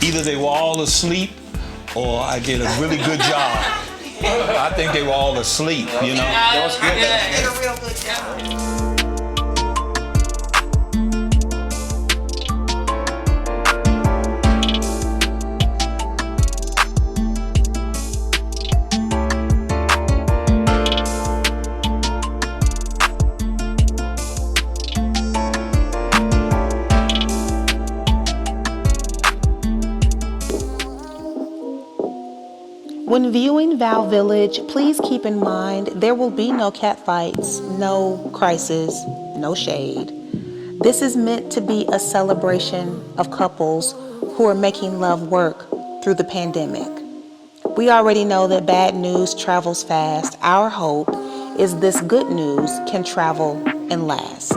Either they were all asleep or I did a really good job. I think they were all asleep, you know? That was good. You did a real good job. When viewing Vow Village, please keep in mind there will be no catfights, no crisis, no shade. This is meant to be a celebration of couples who are making love work through the pandemic. We already know that bad news travels fast. Our hope is this good news can travel and last.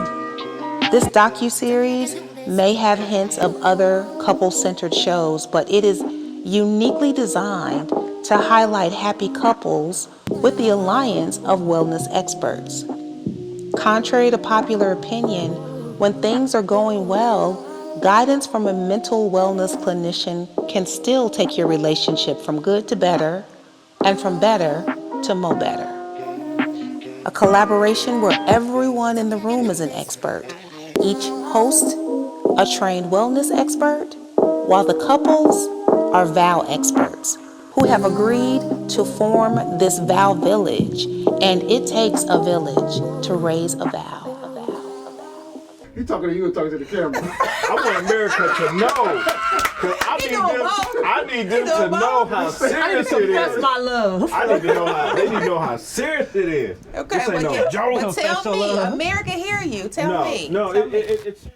This docuseries may have hints of other couple-centered shows, but it is uniquely designed to highlight happy couples with the alliance of wellness experts. Contrary to popular opinion, when things are going well, guidance from a mental wellness clinician can still take your relationship from good to better and from better to mo better. A collaboration where everyone in the room is an expert. Each host a trained wellness expert, while the couples are vow experts who have agreed to form this Vow Village, and it takes a village to raise a vow. You talking to you or talking to the camera? I want America to know. Cause I need them to know how serious it is. That's my love. I need to know they need to know how serious it is. Okay, this ain't no joke. but tell me, America hear you. Tell me. It's.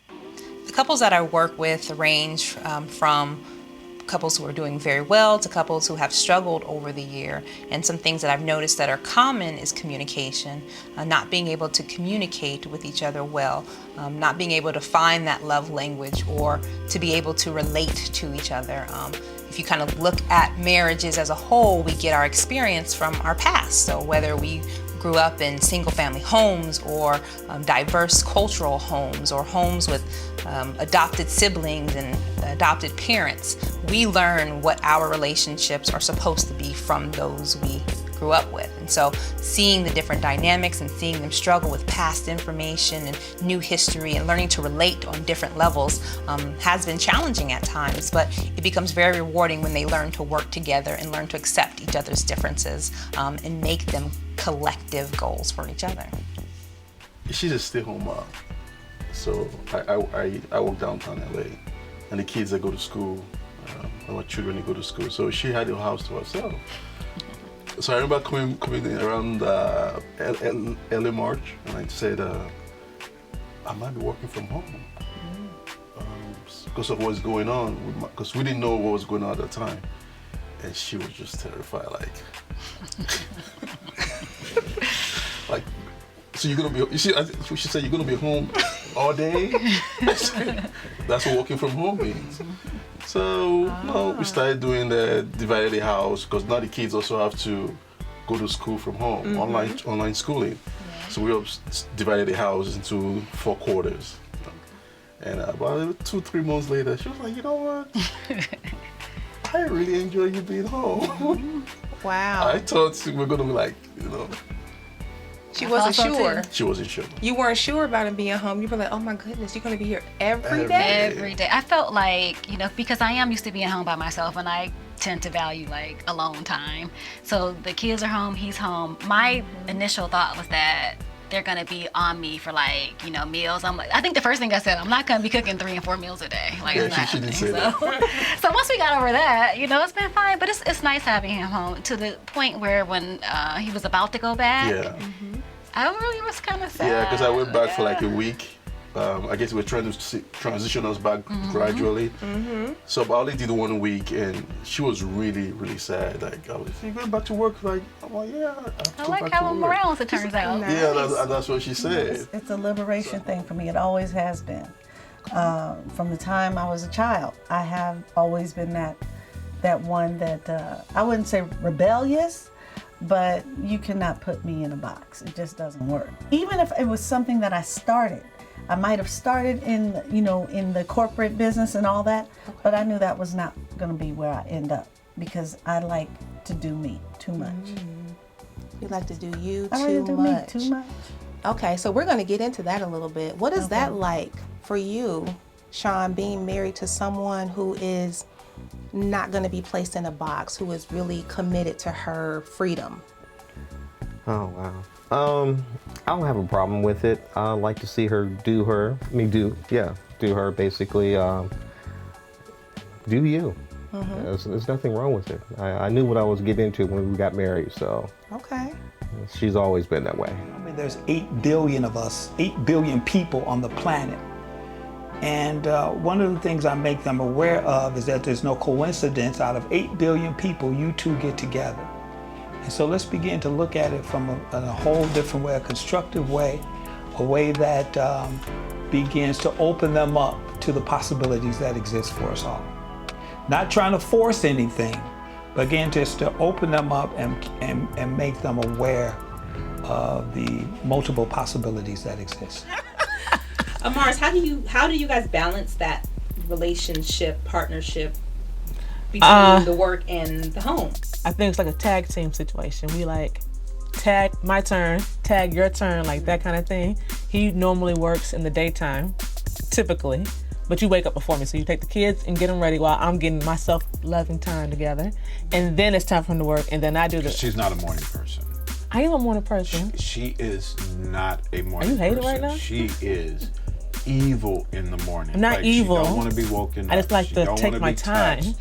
The couples that I work with range from couples who are doing very well to couples who have struggled over the year. And some things that I've noticed that are common is communication, not being able to communicate with each other well, not being able to find that love language or to be able to relate to each other. If you kind of look at marriages as a whole, we get our experience from our past. So whether we grew up in single-family homes or diverse cultural homes or homes with adopted siblings and adopted parents, we learn what our relationships are supposed to be from those we grew up with. And so seeing the different dynamics and seeing them struggle with past information and new history and learning to relate on different levels has been challenging at times, but it becomes very rewarding when they learn to work together and learn to accept each other's differences and make them collective goals for each other. She's a stay-home mom. So I work downtown LA, and the kids that go to school, our children they go to school. So she had the house to herself. So I remember coming in around early March, and I said, I might be working from home because of what's going on, because we didn't know what was going on at the time. And she was just terrified, like, so you're gonna be, you see, she said you're gonna be home all day? That's what working from home means. So we started doing the divided the house, because now the kids also have to go to school from home, online schooling. Yeah. So we divided the house into 4 quarters. And about 2-3 months later, she was like, you know what? I really enjoy you being home. Wow. I thought we were gonna be like, you know. She wasn't sure. She wasn't sure. You weren't sure about him being home. You were like, oh my goodness, you're gonna be here every day? Every day. I felt like, you know, because I am used to being home by myself, and I tend to value like alone time. So the kids are home, he's home. My initial thought was that they're gonna be on me for like, you know, meals. I'm like, I think the first thing I said, I'm not gonna be cooking 3 and 4 meals a day. Like, yeah, she didn't say that. So once we got over that, you know, it's been fine. But it's nice having him home, to the point where when he was about to go back, I really was kind of sad. Yeah, because I went back for like a week. I guess we're trying to transition us back gradually. So I only did 1 week, and she was really, really sad. Like, you going back to work? Like, I'm like, yeah. I like how I'm around, it turns out. Nice. Yeah, that's what she said. It's a liberation thing for me. It always has been. From the time I was a child, I have always been that one that I wouldn't say rebellious, but you cannot put me in a box. It just doesn't work. Even if it was something that I started, I might have started in, in the corporate business and all that, but I knew that was not going to be where I end up because I like to do me too much. You like to do you I like too to do much. me too much. Okay, so we're going to get into that a little bit. What is that like for you, Sean, being married to someone who is not going to be placed in a box, who is really committed to her freedom? Oh, wow. I don't have a problem with it. I like to see her do her. Do her basically. Do you. There's nothing wrong with it. I knew what I was getting into when we got married, so. Okay. She's always been that way. I mean, there's 8 billion of us, 8 billion people on the planet. And one of the things I make them aware of is that there's no coincidence. Out of 8 billion people, you two get together. And so let's begin to look at it from a whole different way, a constructive way, a way that begins to open them up to the possibilities that exist for us all. Not trying to force anything, but again, just to open them up and make them aware of the multiple possibilities that exist. Mars, how do you guys balance that relationship, partnership between the work and the home? I think it's like a tag team situation. We like tag my turn, tag your turn, like that kind of thing. He normally works in the daytime, typically, but you wake up before me. So you take the kids and get them ready while I'm getting my self-loving time together. And then it's time for him to work, and then I do the... She's not a morning person. I am a morning person. She is not a morning person. Are you hating right now? She is evil in the morning. I'm not evil. She don't want to be woken up. I just like to take my time. She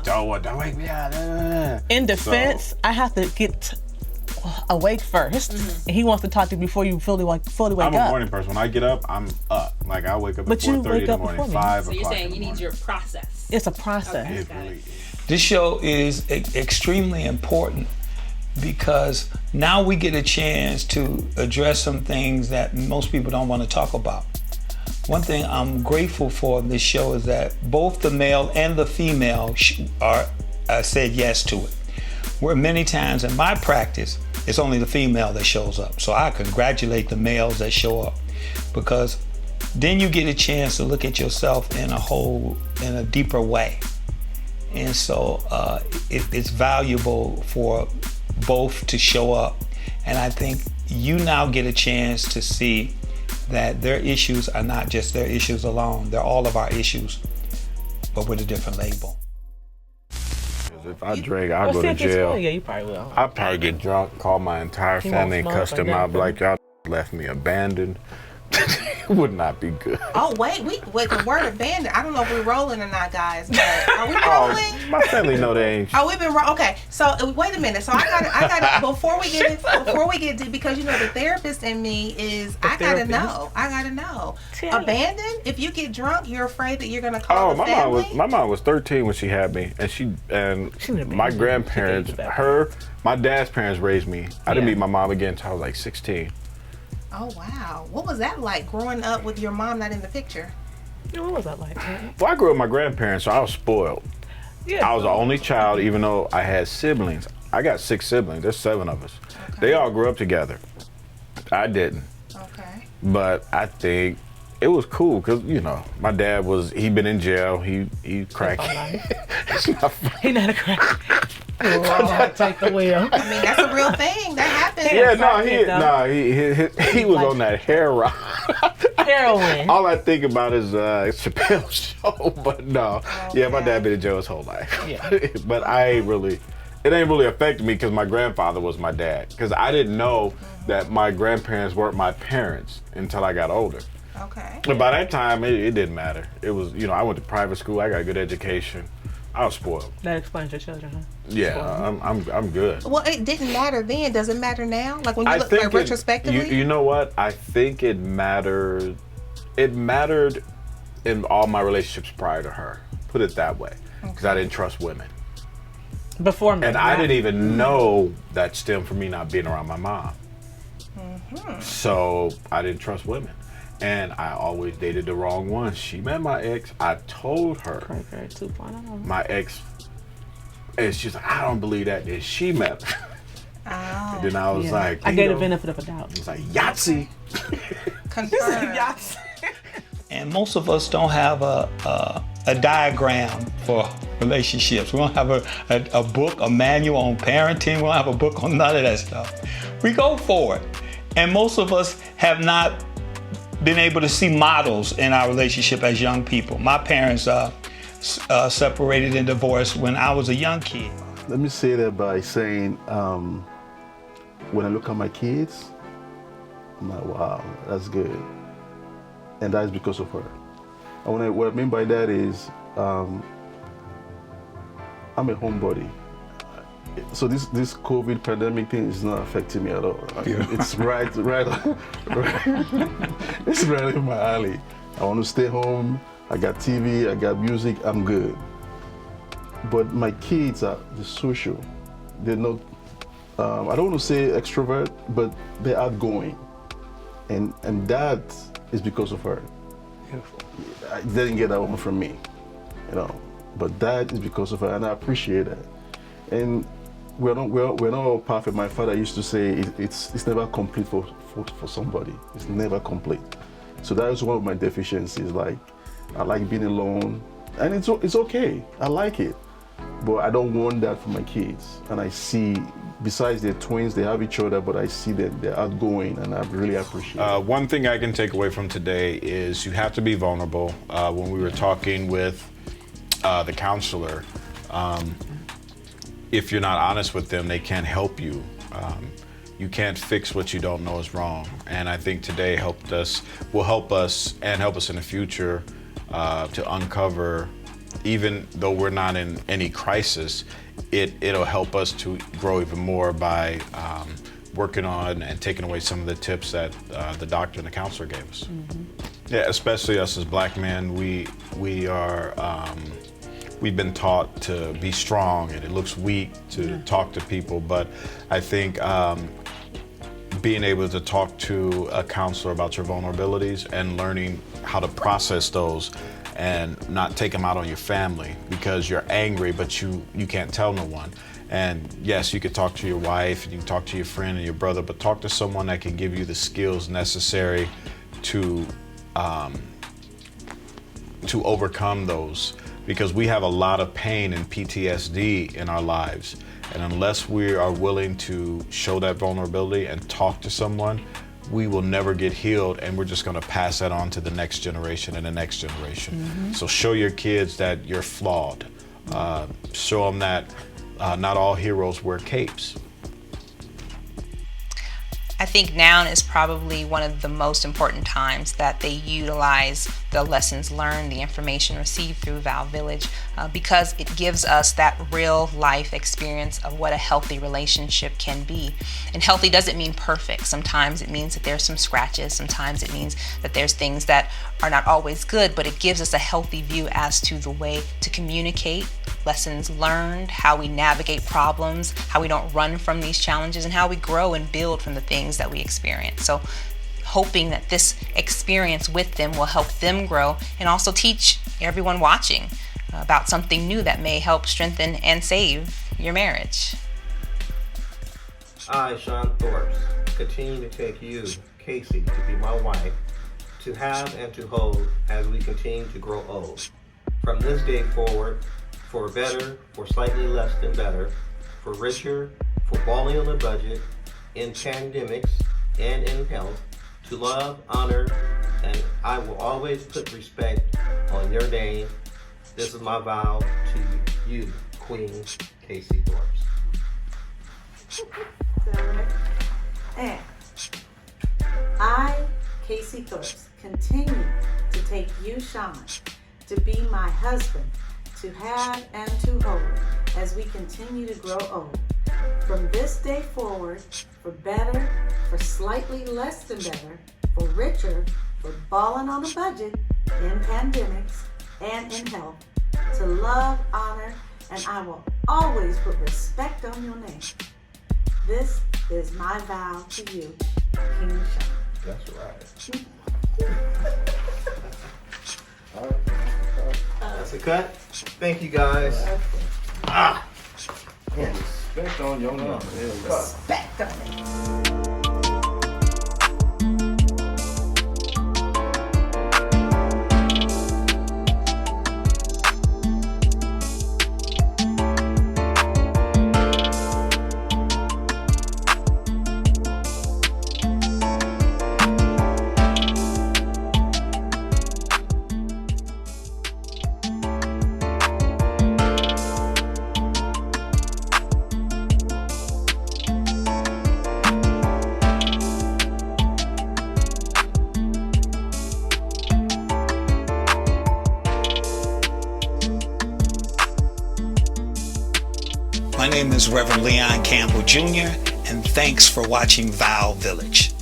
don't wake me up. In defense, I have to get awake first. And he wants to talk to you before you fully wake up. I'm a morning person. When I get up, I'm up. Like I wake up at 4:30 in the morning, 5 So o'clock. you're saying you need your process. It's a process. It really is. This show is extremely important because now we get a chance to address some things that most people don't want to talk about. One thing I'm grateful for in this show is that both the male and the female are said yes to it. Where many times in my practice, it's only the female that shows up. So I congratulate the males that show up because then you get a chance to look at yourself in a deeper way. And so it's valuable for both to show up. And I think you now get a chance to see that their issues are not just their issues alone. They're all of our issues, but with a different label. If I drink, I'll go to jail. Yeah, you probably will. I'll probably get drunk, call my entire family and cuss them out like y'all left me abandoned. It would not be good. Oh, wait, the word abandoned. I don't know if we're rolling or not, guys, but are we rolling? My family know they ain't. Oh, we've been okay. So wait a minute. So I got before we get deep, because you know the therapist in me is I gotta know. Abandoned? If you get drunk, you're afraid that you're gonna call the family? My mom was 13 when she had me, and my grandparents, my dad's parents raised me. I didn't meet my mom again until I was like 16. Oh wow! What was that like growing up with your mom not in the picture? What was that like? Well, I grew up with my grandparents, so I was spoiled. Yeah. I was the only child, even though I had siblings. I got 6 siblings. There's 7 of us. Okay. They all grew up together. I didn't. Okay. But I think it was cool because my dad he'd been in jail. He cracked. It's not funny. He not a crack. Take the wheel. I mean, that's a real thing. That happens. Yeah, he was on that heroin. All I think about is Chappelle's show, but no. Okay. Yeah, my dad been in jail his whole life. Yeah. But it ain't really affected me because my grandfather was my dad. Because I didn't know that my grandparents weren't my parents until I got older. Okay. But by that time, it didn't matter. It was, I went to private school. I got a good education. I was spoiled. That explains your children, huh? Yeah, I'm good. Well, it didn't matter then. Does it matter now? Like when you look like retrospectively? You know what? I think it mattered. It mattered in all my relationships prior to her. Put it that way, because I didn't trust women. Before me. And I didn't even know that stemmed from me not being around my mom. Mm-hmm. So I didn't trust women. And I always dated the wrong one. She met my ex. I told her. My ex. And she's like, I don't believe that. Then she met her. Oh. And then I was like, I gave the benefit of a doubt. It was like Yahtzee. Confirmed. Yahtzee. And most of us don't have a diagram for relationships. We don't have a book, a manual on parenting. We don't have a book on none of that stuff. We go for it. And most of us have not been able to see models in our relationship as young people. My parents separated and divorced when I was a young kid. Let me say that by saying, when I look at my kids, I'm like, wow, that's good. And that is because of her. And what I mean by that is, I'm a homebody. So this COVID pandemic thing is not affecting me at all. It's right. It's right in my alley. I want to stay home. I got TV, I got music, I'm good. But my kids are social. They're not, I don't want to say extrovert, but they're outgoing. And that is because of her. Beautiful. I didn't get that woman from me, but that is because of her, and I appreciate that. And we're not all perfect. My father used to say it's never complete for somebody. It's never complete. So that is one of my deficiencies. Like, I like being alone, and it's okay. I like it, but I don't want that for my kids. And I see, besides they're twins, they have each other, but I see that they're outgoing, and I really appreciate it. One thing I can take away from today is you have to be vulnerable. When we were talking with the counselor, if you're not honest with them, they can't help you. You can't fix what you don't know is wrong. And I think today will help us in the future to uncover, even though we're not in any crisis, it'll help us to grow even more by working on and taking away some of the tips that the doctor and the counselor gave us. Mm-hmm. Yeah, especially us as black men, we are, we've been taught to be strong, and it looks weak to talk to people, but I think being able to talk to a counselor about your vulnerabilities and learning how to process those and not take them out on your family because you're angry, but you can't tell no one. And yes, you could talk to your wife, and you can talk to your friend and your brother, but talk to someone that can give you the skills necessary to overcome those, because we have a lot of pain and PTSD in our lives. And unless we are willing to show that vulnerability and talk to someone, we will never get healed, and we're just going to pass that on to the next generation and the next generation. Mm-hmm. So show your kids that you're flawed. Show them that not all heroes wear capes. I think now is probably one of the most important times that they utilize the lessons learned, the information received through Vow Village, because it gives us that real life experience of what a healthy relationship can be. And healthy doesn't mean perfect. Sometimes it means that there's some scratches. Sometimes it means that there's things that are not always good, but it gives us a healthy view as to the way to communicate, lessons learned, how we navigate problems, how we don't run from these challenges, and how we grow and build from the things that we experience. So hoping that this experience with them will help them grow and also teach everyone watching about something new that may help strengthen and save your marriage. I, Sean Thorpe, continue to take you, Casey, to be my wife, to have and to hold as we continue to grow old. From this day forward, for better, for slightly less than better, for richer, for balling on a budget, in pandemics and in health, to love, honor, and I will always put respect on your name. This is my vow to you, Queen Casey Thorpe. And I, Casey Thorpe, continue to take you, Sean, to be my husband, to have and to hold as we continue to grow old. From this day forward, for better, for slightly less than better, for richer, for balling on a budget, in pandemics and in health, to love, honor, and I will always put respect on your name. This is my vow to you, King Sean. That's right. All right. That's a cut. Thank you, guys. Respect on your name. Respect on it. My name is Reverend Leon Campbell Jr., and thanks for watching Vow Village.